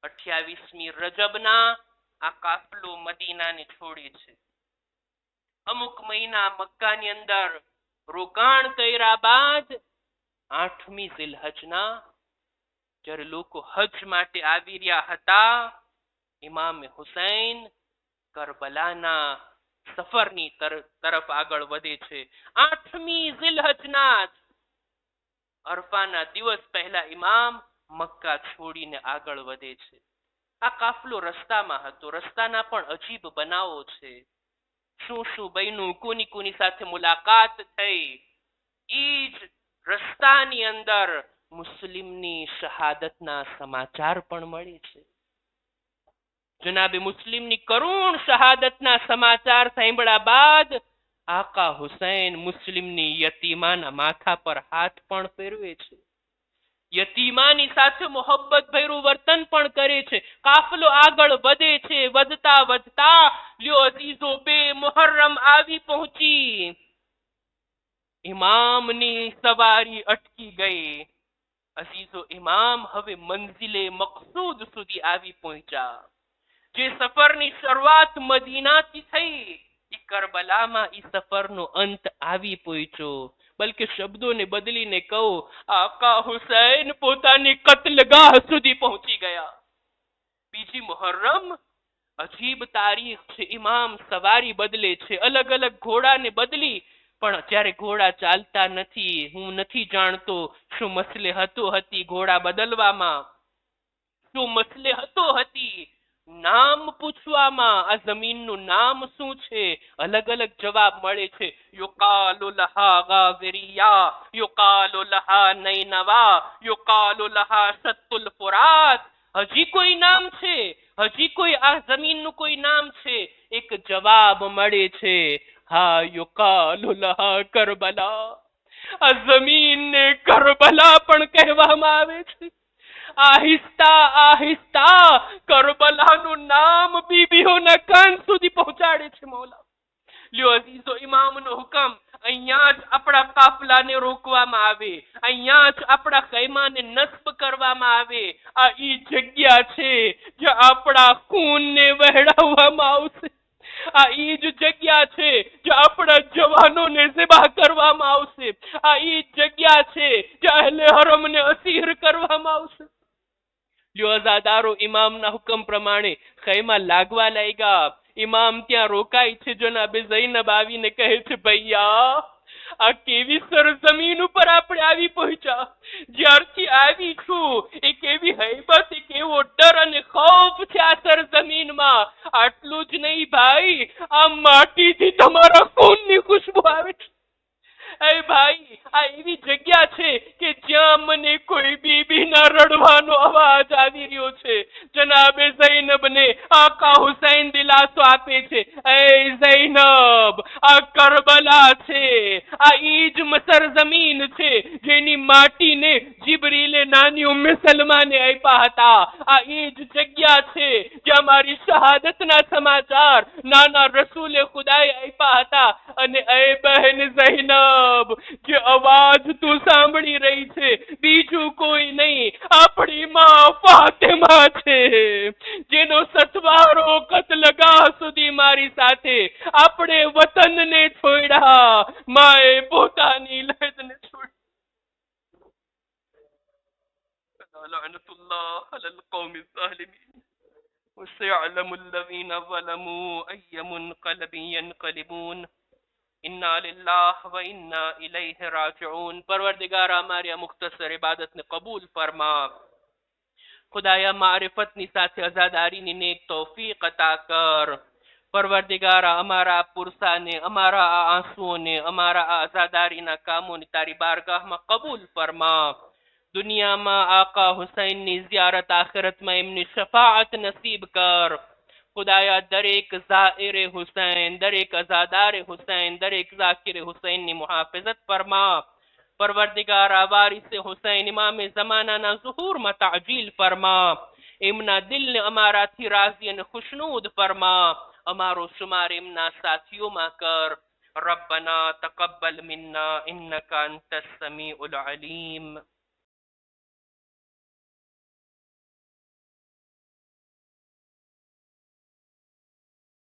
28મી રજબના આ કાફલો મદીનાને છોડે છે. અમુક મહિના મક્કાની અંદર રોકાણ કર્યા બાદ 8મી ઝિલહજના જ્યારે લોકો હજ માટે આવી રહ્યા હતા, ઇમામ હુસૈન કરબલાના સફરની તરફ આગળ વધે છે. 8મી ઝિલહજના અરફાના દિવસ પહેલા ઇમામ મક્કા છોડીને આગળ વધે છે. આ કાફલો રસ્તામાં હતો. રસ્તાના પણ અજીબ બનાવો છે. શું શું બન્યું, કોની કોની સાથે મુલાકાત થઈ, ઈ જ રસ્તાની અંદર મુસ્લિમની શહાદતના સમાચાર પણ મળે છે. જનાબે મુસ્લિમની કરુણ શહાદતના સમાચાર સાંભળ્યા બાદ આકા હુસૈન મુસ્લિમની યતીમાના માથા પર હાથ પણ ફેરવે છે. યતીમાની સાથે મોહબ્બત ભર્યું વર્તન પણ કરે છે. કાફલો આગળ વધે છે. વધતા વધતા લ્યો અઝીઝો બે મુહર્રમ આવી પહોંચી. ઇમામની સવારી અટકી ગઈ. અઝીઝો ઇમામ હવે મંઝિલે મકસૂદ સુધી આવી પહોંચ્યા. જે સફરની શરૂઆત મદીનાથી થઈ, એ કરબલામાં એ સફરનો અંત આવી પહોંચ્યો. બલકે શબ્દોને બદલીને કહો, આકા હુસૈન પોતાની કત્લગાહ સુધી પહોંચી ગયા. બીજી મુહર્રમ અજીબ તારીખ છે. ઇમામ સવારી બદલે છે, અલગ અલગ ઘોડાને બદલી, પણ જ્યારે ઘોડા ચાલતા નથી. હું નથી જાણતો શું મસલેહતો હતી ઘોડા બદલવામાં, શું મસલેહતો હતી નામ પૂછવામાં. આ જમીનનું નામ શું છે? અલગ અલગ જવાબ મળે છે. યુકાલુ લહા ગાવિરિયા, યુકાલુ લહા નૈનવા, યુકાલુ લહા સત્તુલ ફુરાત. હજી કોઈ નામ છે? હજી કોઈ આ જમીનનું કોઈ નામ છે? એક જવાબ મળે છે, હા યુકાલુ લહા કરબલા. આ જમીનને કરબલા પણ કહેવામાં આવે છે. આહિસ્તા આહિસ્તા કરબલાનું નામ બીબીઓના કાન સુધી પહોંચાડે છે મૌલા. લ્યો અઝીઝો, ઇમામનો હુકમ. અહીંયા જ આપણા કાફલાને રોકવામાં આવે, અહીંયા જ આપણા ખૈમાને નસ્બ કરવામાં આવે. આ ઈ જગ્યા છે જ્યાં આપણા ખૂનને વહેડાવવામાં આવશે. આ ઈ જ જગ્યા છે જ્યાં આપણા જવાનોને ઝિબા કરવામાં આવશે. આ ઈ જ જગ્યા છે જ્યાં અહેલે હરમને અસીર કરવામાં આવશે. લ્યો અઝાદારો, ઇમામના હુકમ પ્રમાણે ખૈમા લાગવા લાગ્યા. ઇમામ ત્યાં રોકાય છે. જનાબે ઝૈનબ આવીને કહે છે, ભૈયા આ કેવી સરજમીન ઉપર આપણે આવી પહોંચ્યા. જ્યારથી આવી છું એક એવી હૈબત, એક એવો ડર અને ખૌફ છે આ સરજમીનમાં. આટલું જ નહીં ભાઈ, આ માટીથી તમારા ખૂનની ખુશ્બુ આવે છે. એ ભાઈ, આ એવી જગ્યા છે કે જ્યાં મને કોઈ બીબીના રડવાનો અવાજ આવી રહ્યો છે. જનાબે ઝૈનબને આકા હુસૈન દિલાસો આપે છે, એ ઝૈનબ આ કરબલા છે. આ ઈજ સરજમીન છે જેની માટીને જિબ્રીલે નાની ઉમ્મે સલમાને આપ્યા હતા. આ ઈજ જગ્યા છે જ્યાં મારી શહાદતના સમાચાર નાના રસૂલે ખુદાએ આપ્યા હતા. અને એ બહેન ઝૈનબ, જે અવાજ તું સાંભળી રહી છે બીજું કોઈ નહીં, આપણી માં ફાતિમા છે, જેનો સથવારો કતલગાહ સુધી મારી સાથે આપણે વતનને છોડ્યા, માએ પોતાની લજને છોડી. લઅનતુલ્લાહ અલલ કૌમિ ઝાલિમીન وسيعلم الذين ظلموا أي منقلب ينقلبون इन्ना लिल्लाह व इन्ना इलैहि राजिऊन. परवरदिगार हमारी આ મુખ્તસર ઇબાદતને કબૂલ ફરમા. ખુદાયા મારિફતની સાથે આઝાદારીની નેક તૌફીક અતા કર. પરવરદિગાર અમારા પુરસાને, અમારા આ આંસુઓને, અમારા આ આઝાદારીના કામોને તારી બારગાહમાં કબૂલ ફરમા. દુનિયામાં આકા હુસૈનની ઝિયારત, આખિરતમાં એમની શફાઅત નસીબ કર. ખુદાયા દરેક ઝાઇરે હુસૈન, દરેક અઝાદારે હુસૈન, દરેક ઝાકિરે હુસૈનની મુહાફિઝત ફરમા. પરવરદિગારા વારિસે હુસૈન ઇમામે ઝમાનાના ઝુહૂરમાં તાજીલ ફરમા. એમના દિલને અમારાથી રાઝી અને ખુશનૂદ ફરમા. અમારો શુમાર એમના સાથીઓમાં કર. રબ્બના તકબ્બલ મિન્ના ઇન્નકા અંતસ સમીઉલ અલીમ.